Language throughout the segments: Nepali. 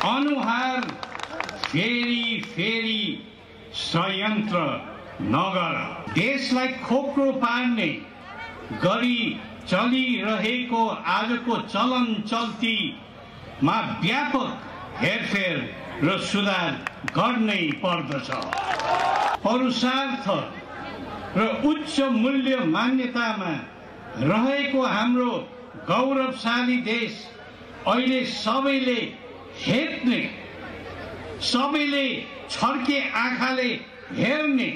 अनुहार फेरि फेरि षड्यन्त्र नगर। देशलाई खोक्रो पार्ने गरी चलिरहेको आजको चलन चल्तीमा व्यापक हेरफेर र सुधार गर्नै पर्दछ। परुषार्थ र उच्च मूल्य मान्यतामा रहेको हाम्रो गौरवशाली देश अहिले सबैले हेप्ने, सबैले छर्के आँखाले हेर्ने,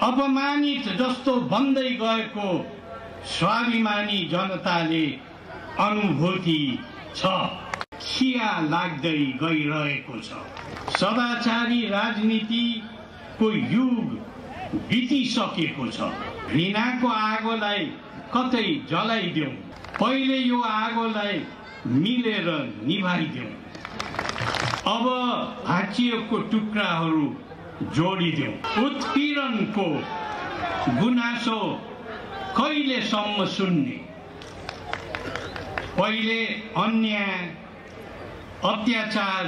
अपमानित जस्तो बन्दै गएको स्वाभिमानी जनताले अनुभूति छ, खिया लाग्दै गइरहेको छ। सदाचारी राजनीतिको युग बितिसकेको छ। घृणाको आगोलाई कतै जलाइदेऊ, पहिले यो आगोलाई मिलेर निभाइदेऊ। अब भाँचिएको टुक्राहरू जोडिदेऊ। उत्पीडनको गुनासो कहिलेसम्म सुन्ने? पहिले अन्याय अत्याचार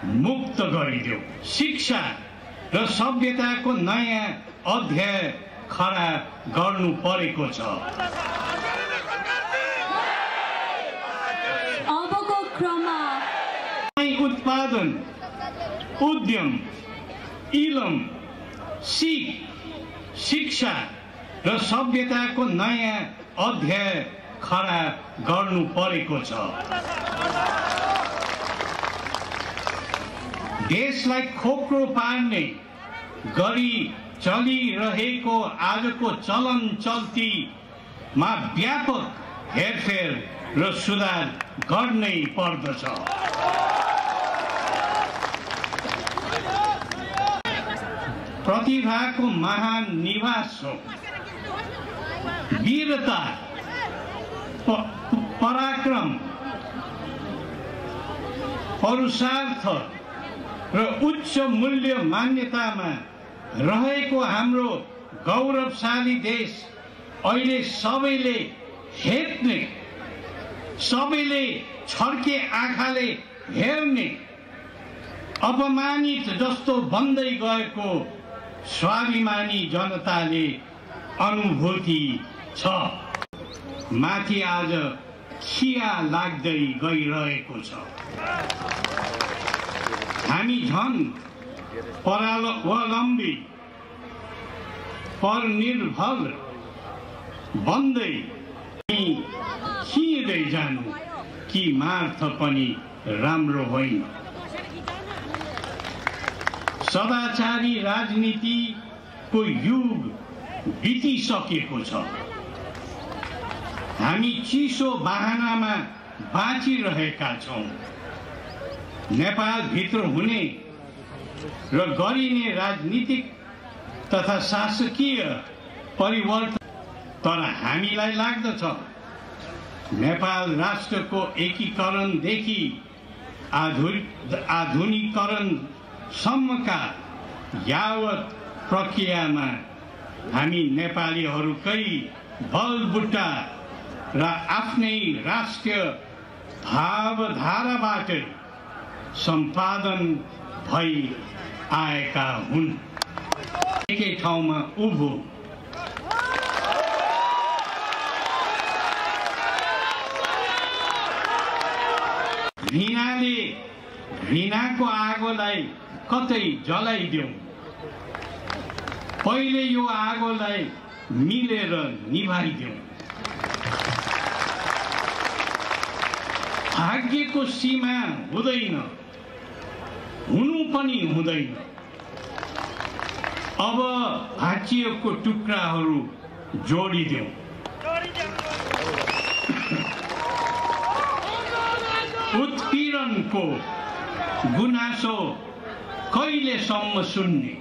मुक्त गरिदेऊ। शिक्षा र सभ्यताको नयाँ अध्याय खडा गर्नु परेको छ। अबको क्रममा उत्पादन, उद्यम, इलम, शिक्षा र सभ्यताको नयाँ अध्याय खडा गर्नु परेको छ। देशलाई खोक्रो पार्ने गरी चलिरहेको आजको चलन चल्तीमा व्यापक हेरफेर र सुधार गर्नै पर्दछ। प्रतिभाको महान निवास हो। वीरता, पराक्रम, परुषार्थ र उच्च मूल्य मान्यतामा रहेको हाम्रो गौरवशाली देश अहिले सबैले हेप्ने, सबैले छर्के आँखाले हेर्ने, अपमानित जस्तो बन्दै गएको स्वाभिमानी जनताले अनुभूति छ। माथि आज खिया लाग्दै गइरहेको छ। हामी झन् परावलम्बी, परनिर्भर बन्दै खिँदै जानु कि मार्थ पनि राम्रो होइन। सदाचारी राजनीतिको युग बितिसकेको छ। हामी चिसो बहानामा बाँचिरहेका छौँ। नेपालभित्र हुने र गरिने राजनीतिक तथा शासकीय परिवर्तन, तर हामीलाई लाग्दछ नेपाल राष्ट्रको एकीकरणदेखि आधुनिकीकरणसम्मका यावत प्रक्रियामा हामी नेपालीहरूकै बलबुट्टा र आफ्नै राष्ट्रिय भावधाराबाट सम्पादन भई आएका हुन्। एकै ठाउँमा उभो घृणाले घृणाको आगोलाई कतै जलाइदेऊ, पहिले यो आगोलाई मिलेर निभाइदेऊ। भाग्यको सीमा हुँदैन, हुनु पनि हुँदैन। अब भाँचिएको टुक्राहरू जोडिदेऊ। उत्पीडनको गुनासो कहिलेसम्म सुन्ने?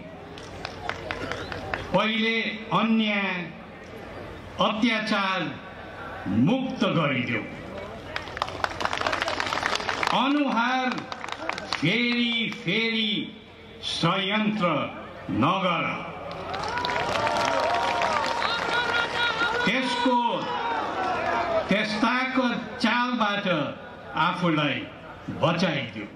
पहिले अन्याय अत्याचार मुक्त गरिदेऊ। अनुहार फेरि फेरि षड्यन्त्र नगर। त्यसको त्यस्ताको चालबाट आफूलाई बचाइदियो।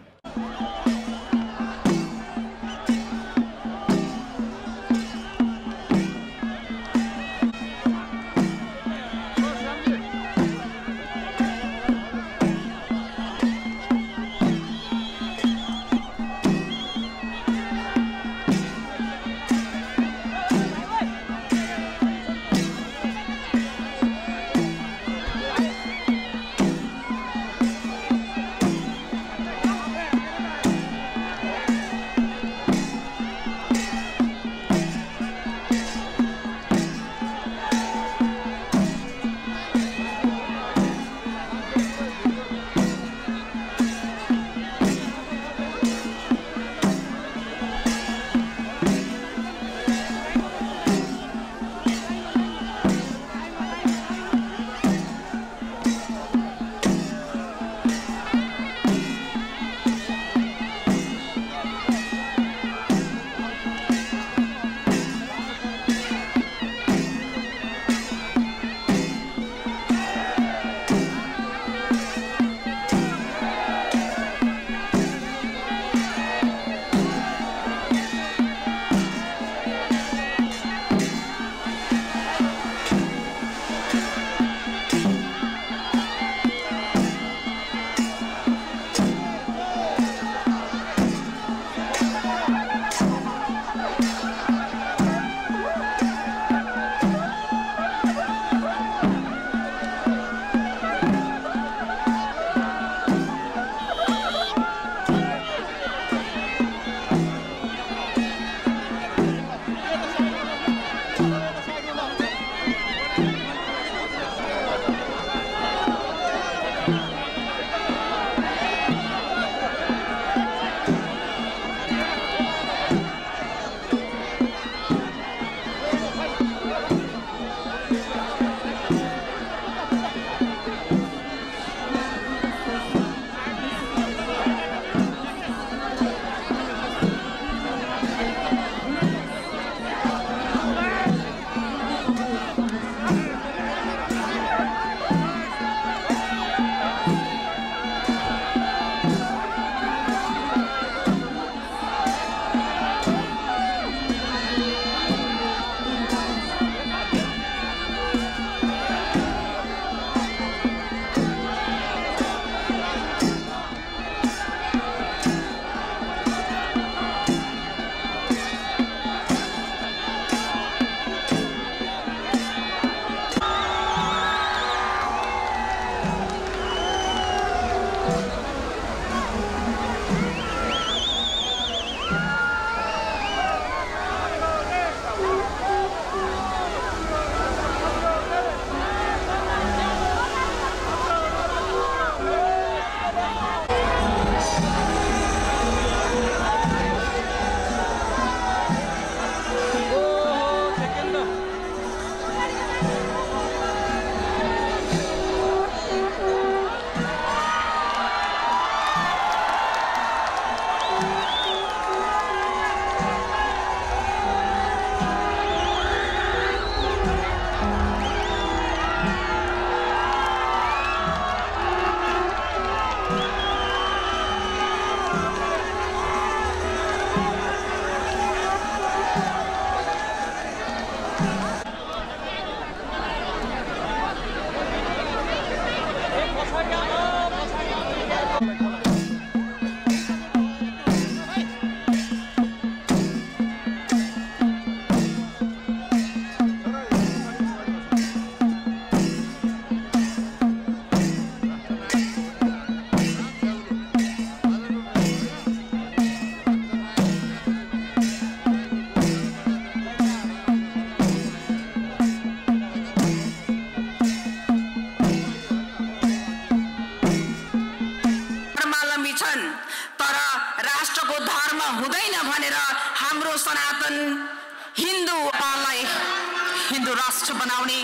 हिन्दू राष्ट्र बनाउने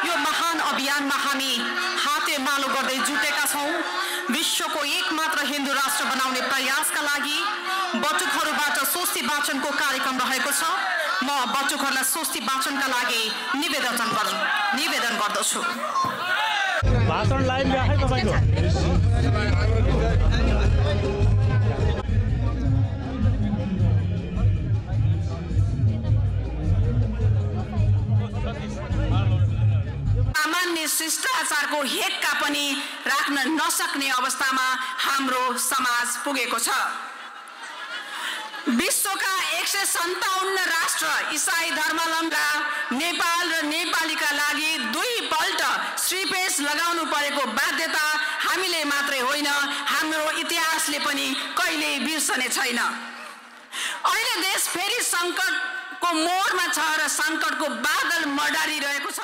यो महान अभियानमा हामी हातेमालो गर्दै जुटेका छौं। विश्वको एकमात्र हिन्दू राष्ट्र बनाउने प्रयासका लागि बटुकहरूबाट स्वस्ति वाचनको कार्यक्रम रहेको छ। म बटुकहरूलाई स्वस्ति वाचनका लागि निवेदन गर्दछु। भाषण लाइभ राखे तपाईको सामान्य शिष्टाचारको हेक्का पनि राख्न नसक्ने अवस्थामा हाम्रो समाज पुगेको छ। विश्वका 157 राष्ट्र इसाई धर्मावलम्बी नेपाल र नेपालीका लागि 2 पल्ट श्रीपेश लगाउनु परेको बाध्यता हामीले मात्रै होइन, हाम्रो इतिहासले पनि कहिल्यै बिर्सने छैन। अहिले देश फेरि सङ्कटको मोडमा छ र सङ्कटको बादल मडारिरहेको छ।